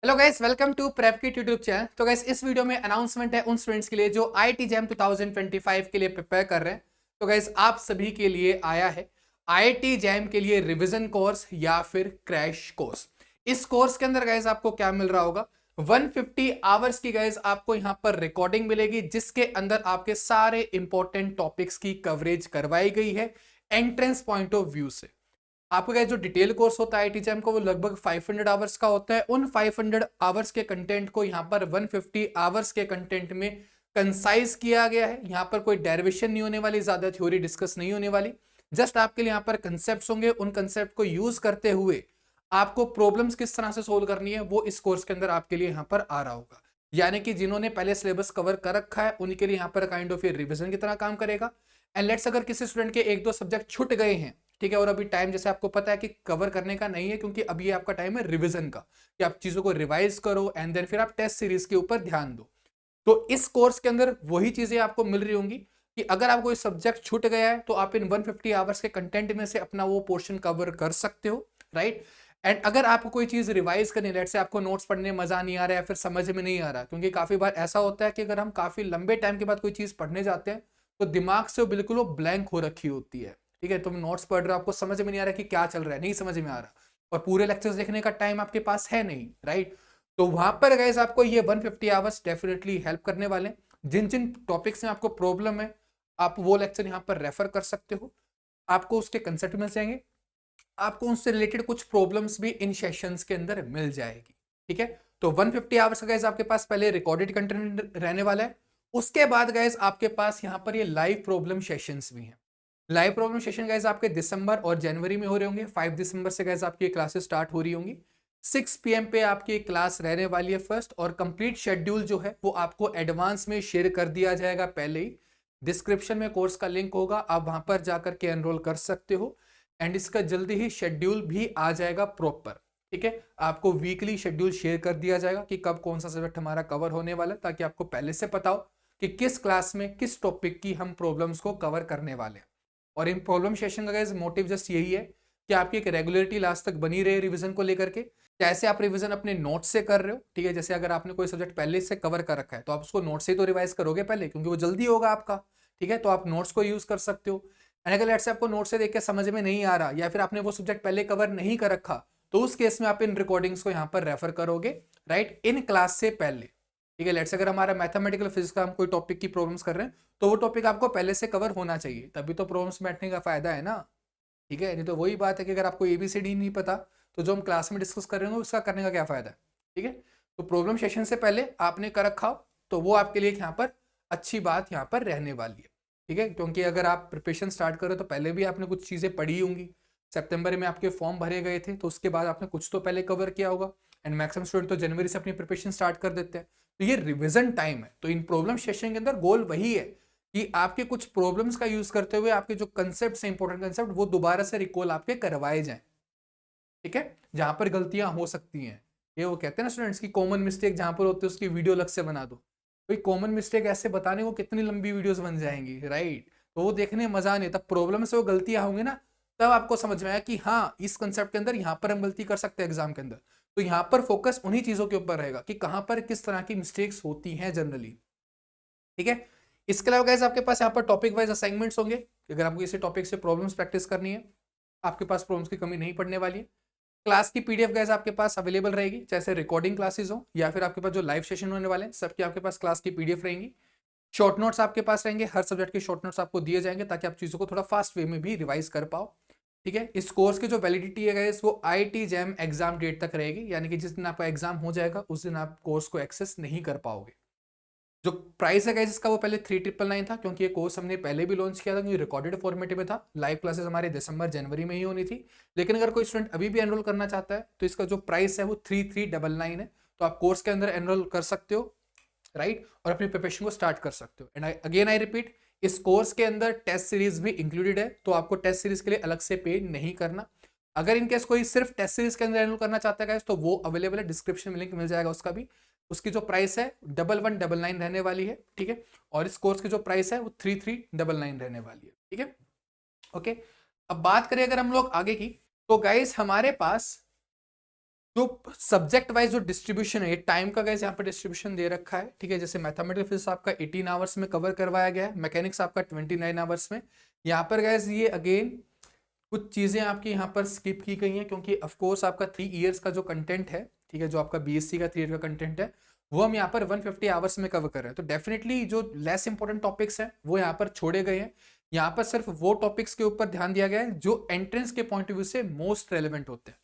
Hello guys, welcome to prep kit YouTube channel. तो guys, इस video में announcement है उन स्टूडेंट्स के लिए जो आईआईटी जैम 2025 के लिए प्रिपेयर कर रहे हैं। तो गाइस, आप सभी के लिए आया है आईआईटी जैम के लिए रिवीजन कोर्स या फिर क्रैश कोर्स। इस कोर्स के अंदर गाइस आपको क्या मिल रहा होगा, 150 आवर्स की गाइस आपको यहां पर रिकॉर्डिंग मिलेगी, जिसके अंदर आपके सारे इंपॉर्टेंट टॉपिक्स की कवरेज करवाई गई है एंट्रेंस पॉइंट ऑफ व्यू से। आपका जो डिटेल कोर्स होता है आईटीजीएम का, वो लगभग 500 आवर्स का होता है। उन 500 आवर्स के कंटेंट को यहाँ पर 150 आवर्स के कंटेंट में कंसाइज किया गया है। यहाँ पर कोई डेरिवेशन नहीं होने वाली, ज्यादा थ्योरी डिस्कस नहीं होने वाली। जस्ट आपके लिए यहाँ पर कंसेप्ट होंगे, उन कंसेप्ट को यूज करते हुए आपको प्रॉब्लम्स किस तरह से सोल्व करनी है वो इस कोर्स के अंदर आपके लिए यहाँ पर आ रहा होगा। यानी कि जिन्होंने पहले सिलेबस कवर कर रखा है उनके लिए यहाँ पर काइंड ऑफ रिविजन की तरह काम करेगा। एंड लेट्स अगर किसी स्टूडेंट के एक दो सब्जेक्ट छूट गए हैं, ठीक है, और अभी टाइम जैसे आपको पता है कि कवर करने का नहीं है, क्योंकि अभी ये आपका टाइम है रिवीजन का, कि आप चीजों को रिवाइज करो एंड देन फिर आप टेस्ट सीरीज के ऊपर ध्यान दो। तो इस कोर्स के अंदर वही चीजें आपको मिल रही होंगी कि अगर आपको कोई सब्जेक्ट छूट गया है तो आप इन 150 आवर्स के कंटेंट में से अपना वो पोर्शन कवर कर सकते हो, राइट। एंड अगर आपको कोई चीज रिवाइज करनी, लेट से आपको नोट्स पढ़ने में मजा नहीं आ रहा है या फिर समझ में नहीं आ रहा, क्योंकि काफी बार ऐसा होता है कि अगर हम काफी लंबे टाइम के बाद कोई चीज पढ़ने जाते हैं तो दिमाग से वो बिल्कुल वो ब्लैंक हो रखी होती है। ठीक है, तुम नोट्स पढ़ रहे हो, आपको समझ में नहीं आ रहा कि क्या चल रहा है, नहीं समझ में आ रहा, और पूरे लेक्चर्स देखने का टाइम आपके पास है नहीं, राइट। तो वहां पर गाइस आपको ये 150 आवर्स डेफिनेटली हेल्प करने वाले हैं। जिन जिन टॉपिक्स में आपको प्रॉब्लम है आप वो लेक्चर यहाँ पर रेफर कर सकते हो, आपको उसके कंसेप्ट मिल जाएंगे, आपको उनसे रिलेटेड कुछ प्रॉब्लम्स भी इन सेशंस के अंदर मिल जाएगी। ठीक है, तो 150 आवर्स का गाइस आपके पास पहले रिकॉर्डेड कंटेंट रहने वाला है। उसके बाद गाइस आपके पास यहाँ पर ये लाइव प्रॉब्लम सेशंस भी हैं। लाइव प्रॉब्लम सेशन गाइस आपके दिसंबर और जनवरी में हो रहे होंगे। 5 दिसंबर से गाइस आपकी क्लासेस स्टार्ट हो रही होंगी। 6 पीएम पे आपकी क्लास रहने वाली है फर्स्ट, और कंप्लीट शेड्यूल जो है वो आपको एडवांस में शेयर कर दिया जाएगा पहले ही। डिस्क्रिप्शन में कोर्स का लिंक होगा, आप वहां पर जाकर के एनरोल कर सकते हो। एंड इसका जल्दी ही शेड्यूल भी आ जाएगा प्रॉपर। ठीक है, आपको वीकली शेड्यूल शेयर कर दिया जाएगा कि कब कौन सा सब्जेक्ट हमारा कवर होने वाला है, ताकि आपको पहले से पता हो कि किस क्लास में किस टॉपिक की हम प्रॉब्लम्स को कवर करने वाले हैं। और इन प्रॉब्लम सेशन का गाइस मोटिव जस्ट यही है कि आपकी एक रेगुलरिटी लास्ट तक बनी रहे रिवीजन को लेकर के। जैसे आप रिवीजन अपने नोट से कर रहे हो, ठीक है, जैसे अगर आपने कोई सब्जेक्ट पहले से कवर कर रखा है तो आप उसको नोट से ही तो रिवाइज करोगे पहले, क्योंकि वो जल्दी होगा आपका। ठीक है, तो आप नोट्स को यूज कर सकते हो। एंड अगर लेट्स से आपको नोट से देख के समझ में नहीं आ रहा, या फिर आपने वो सब्जेक्ट पहले कवर नहीं कर रखा, तो उस केस में आप इन रिकॉर्डिंग्स को यहाँ पर रेफर करोगे, राइट, इन क्लास से पहले। ठीक है, लेट्स अगर हमारा मैथमेटिकल फिजिक्स का हम कोई टॉपिक की प्रॉब्लम्स कर रहे हैं तो वो टॉपिक आपको पहले से कवर होना चाहिए, तभी तो प्रॉब्लम्स बैठने का फायदा है ना। ठीक है, नहीं तो वही बात है कि अगर आपको एबीसीडी नहीं पता तो जो हम क्लास में डिस्कस कर रहे होंगे उसका करने का क्या फायदा है। ठीक है, तो प्रॉब्लम सेशन से पहले आपने कर रखा हो तो वो आपके लिए यहाँ पर अच्छी बात यहाँ पर रहने वाली है। ठीक है, क्योंकि अगर आप प्रिपरेशन स्टार्ट करो तो पहले भी आपने कुछ चीज़ें पढ़ी होंगी। सितंबर में आपके फॉर्म भरे गए थे तो उसके बाद आपने कुछ तो पहले कवर किया होगा। एंड मैक्सिमम स्टूडेंट तो जनवरी से अपनी प्रिपरेशन स्टार्ट कर देते हैं, तो ये रिविजन टाइम है। तो इन प्रॉब्लम सेशन के अंदर गोल वही है कि आपके कुछ प्रॉब्लम्स का यूज करते हुए आपके जो कंसेप्ट है, इंपॉर्टेंट कंसेप्ट, वो दोबारा से रिकॉल आपके करवाए जाएं। ठीक है, जहां पर गलतियां हो सकती हैं, ये वो कहते हैं ना स्टूडेंट्स की कॉमन मिस्टेक जहां पर होती है उसकी वीडियो अलग से बना दो। कोई कॉमन मिस्टेक ऐसे बताने को कितनी लंबी वीडियोस बन जाएंगी, राइट। तो वो देखने में मजा नहीं, तब प्रॉब्लम से वो गलतियां होंगी ना, तब आपको समझ में आया कि हाँ इस कंसेप्ट के अंदर यहाँ पर हम गलती कर सकते हैं एग्जाम के अंदर। तो यहाँ पर फोकस उन्हीं चीजों के ऊपर रहेगा कि कहाँ पर किस तरह की मिस्टेक्स होती हैं जनरली। ठीक है, इसके अलावा गाइस आपके पास यहाँ पर टॉपिक वाइज असाइनमेंट्स होंगे। अगर आपको इसी टॉपिक से प्रॉब्लम्स प्रैक्टिस करनी है, आपके पास प्रॉब्लम्स की कमी नहीं पड़ने वाली है। क्लास की पीडीएफ गाइस आपके पास अवेलेबल रहेगी, चाहे रिकॉर्डिंग क्लासेस हो या फिर आपके पास जो लाइव सेशन होने वाले हैं, सबके आपके पास क्लास की पीडीएफ रहेंगी। शॉर्ट नोट्स आपके पास रहेंगे, हर सब्जेक्ट के शॉर्ट नोट्स आपको दिए जाएंगे ताकि आप चीज़ों को थोड़ा फास्ट वे में भी रिवाइज कर पाओ। ठीक है, इस कोर्स की जो वैलिडिटी है गाइस वो आईआईटी जैम एग्जाम डेट तक रहेगी, यानी कि जिस दिन आपका एग्जाम हो जाएगा उस दिन आप कोर्स को एक्सेस नहीं कर पाओगे। जो प्राइस है गाइस इसका वो पहले 3999 था, क्योंकि ये कोर्स हमने पहले भी लॉन्च किया था, क्योंकि रिकॉर्डेड फॉर्मेट में था। लाइव क्लासेस हमारे दिसंबर जनवरी में ही होनी थी। लेकिन अगर कोई स्टूडेंट अभी भी एनरोल करना चाहता है तो इसका जो प्राइस है वो 3399 है। तो आप कोर्स के अंदर एनरोल कर सकते हो, राइट, और अपनी प्रिपरेशन को स्टार्ट कर सकते हो। एंड अगेन आई रिपीट, इस कोर्स के अंदर टेस्ट सीरीज भी इंक्लूडेड है, तो आपको टेस्ट सीरीज के लिए अलग से पे नहीं करना। अगर इनकेस कोई सिर्फ टेस्ट सीरीज के अंदर एनरोल करना चाहता है तो वो अवेलेबल है, डिस्क्रिप्शन में लिंक मिल जाएगा उसका भी। उसकी जो प्राइस है 1199 रहने वाली है। ठीक है, और इस कोर्स की जो प्राइस है वो 3399 रहने वाली है। ठीक है, ओके। अब बात करें अगर हम लोग आगे की, तो गाइस हमारे पास तो सब्जेक्ट वाइज जो डिस्ट्रीब्यूशन है, टाइम का गाइस यहाँ पर डिस्ट्रीब्यूशन दे रखा है, ठीक है। जैसे मैथमेटिक्स फिजिक्स आपका 18 आवर्स में कवर करवाया गया है, मैकेनिक्स आपका 29 आवर्स में। यहाँ पर गाइस ये अगेन कुछ चीजें आपकी यहाँ पर स्किप की गई हैं, क्योंकि ऑफ कोर्स आपका 3 इयर्स का जो कंटेंट है, ठीक है, जो आपका बीएससी का 3 ईयर का कंटेंट है, वो हम यहाँ पर 150 आवर्स में कवर कर रहे हैं। तो डेफिनेटली जो लेस इंपॉर्टेंट टॉपिक्स हैं वो यहाँ पर छोड़े गए हैं। यहाँ पर सिर्फ वो टॉपिक्स के ऊपर ध्यान दिया गया है जो एंट्रेंस के पॉइंट ऑफ व्यू से मोस्ट रेलिवेंट होते हैं।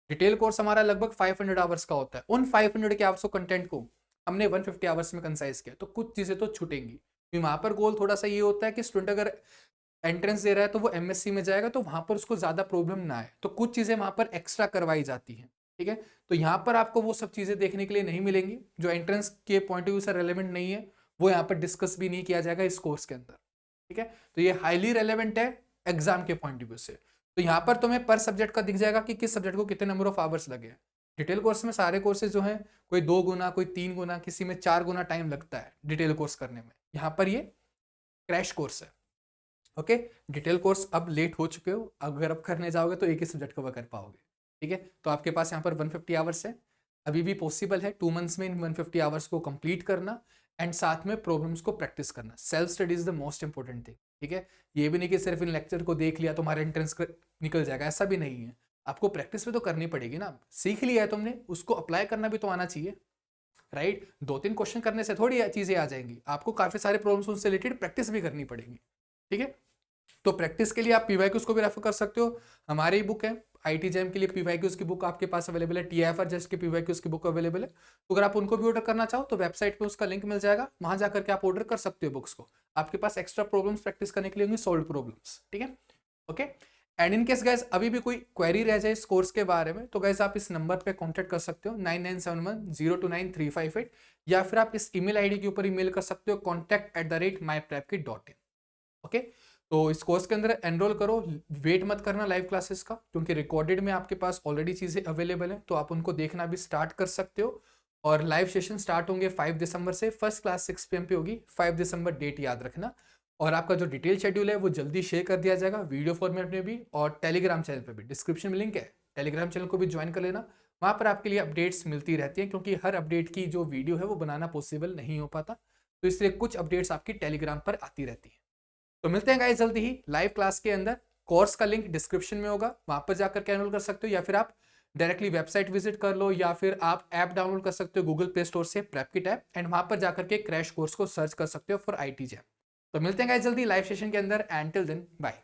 डिटेल कोर्स हमारा लगभग 500 आवर्स का होता है, उन 500 के आवर्स को कंटेंट को हमने 150 आवर्स में कंसाइज किया, तो कुछ चीजें तो छूटेंगी, क्योंकि वहां पर गोल थोड़ा सा ये होता है कि स्टूडेंट अगर एंट्रेंस दे रहा है तो वो एमएससी में जाएगा, तो वहां पर उसको ज्यादा प्रॉब्लम ना आए, तो कुछ चीजें वहां पर एक्स्ट्रा करवाई जाती हैं, ठीक है। तो यहाँ पर आपको वो सब चीजें देखने के लिए नहीं मिलेंगी जो एंट्रेंस के पॉइंट ऑफ व्यू से रेलेवेंट नहीं है, वो यहाँ पर डिस्कस भी नहीं किया जाएगा इस कोर्स के अंदर, ठीक है। तो ये हाईली रेलेवेंट है एग्जाम के पॉइंट ऑफ व्यू से। तो यहाँ पर तुम्हें पर सब्जेक्ट का दिख जाएगा कि किस सब्जेक्ट को कितने नंबर ऑफ आवर्स लगे हैं। डिटेल कोर्स में सारे कोर्सेज जो हैं, कोई 2 गुना, कोई 3 गुना, किसी में 4 गुना टाइम लगता है डिटेल कोर्स करने में। यहाँ पर ये क्रैश कोर्स है, ओके। डिटेल कोर्स अब लेट हो चुके हो, अगर अब करने जाओगे तो एक ही सब्जेक्ट कवर कर पाओगे, ठीक है। तो आपके पास यहाँ पर 150 आवर्स है, अभी भी पॉसिबल है 2 मंथ्स में इन 150 आवर्स को कंप्लीट करना, एंड साथ में प्रॉब्लम्स को प्रैक्टिस करना। Self study is the most important thing, ठीक है। ये भी नहीं कि सिर्फ इन लेक्चर को देख लिया तुम्हारा एंट्रेंस निकल जाएगा, ऐसा भी नहीं है। आपको प्रैक्टिस भी तो करनी पड़ेगी ना, सीख लिया है तुमने, उसको अप्लाई करना भी तो आना चाहिए, राइट। 2-3 क्वेश्चन करने से थोड़ी चीजें आ जाएंगी, आपको काफी सारे प्रॉब्लम्स उनसे रिलेटेड प्रैक्टिस भी करनी पड़ेगी, ठीक है। तो प्रैक्टिस के लिए आप पीवाईक्यूज को भी रेफर कर सकते हो, हमारी बुक है आईटी जैम के लिए पीवाईक्यूज की बुक आपके पास अवेलेबल है, टीआईएफआर जस्ट के पीवाईक्यूज की बुक अवेलेबल है। तो अगर आप उनको भी ऑर्डर करना चाहो तो वेबसाइट पे उसका लिंक मिल जाएगा, वहां जाकर के आप ऑर्डर कर सकते हो बुक्स को। आपके पास एक्स्ट्रा प्रॉब्लम्स प्रैक्टिस करने के लिए होंगी, सॉल्व प्रॉब्लम्स, ठीक है, okay. And in case guys अभी भी कोई क्वेरी रह जाए इस कोर्स के बारे में, तो गाइस आप इस नंबर पे कांटेक्ट कर सकते हो 9971029358, या फिर आप इस ईमेल आईडी के ऊपर ईमेल कर सकते हो contact@myprepkit.in, ओके। तो इस कोर्स के अंदर एनरोल करो, वेट मत करना लाइव क्लासेस का, क्योंकि रिकॉर्डेड में आपके पास ऑलरेडी चीज़ें अवेलेबल हैं, तो आप उनको देखना भी स्टार्ट कर सकते हो। और लाइव सेशन स्टार्ट होंगे 5 दिसंबर से, फर्स्ट क्लास 6 PM पे होगी, 5 दिसंबर डेट याद रखना। और आपका जो डिटेल शेड्यूल है वो जल्दी शेयर कर दिया जाएगा वीडियो फॉर्मेट में भी, और टेलीग्राम चैनल पर भी, डिस्क्रिप्शन में लिंक है, टेलीग्राम चैनल को भी ज्वाइन कर लेना। वहाँ पर आपके लिए अपडेट्स मिलती रहती हैं, क्योंकि हर अपडेट की जो वीडियो है वो बनाना पॉसिबल नहीं हो पाता, तो इसलिए कुछ अपडेट्स आपकी टेलीग्राम पर आती रहती है। तो मिलते हैं गाइस जल्दी ही लाइव क्लास के अंदर। कोर्स का लिंक डिस्क्रिप्शन में होगा, वहां पर जाकर के एनरोल कर सकते हो, या फिर आप डायरेक्टली वेबसाइट विजिट कर लो, या फिर आप ऐप डाउनलोड कर सकते हो गूगल प्ले स्टोर से, प्रेपकिट ऐप, एंड वहां पर जाकर के क्रैश कोर्स को सर्च कर सकते हो फॉर आईटी जैम। तो मिलते हैं गाइस जल्दी लाइव सेशन के अंदर, एंड टिल देन बाय।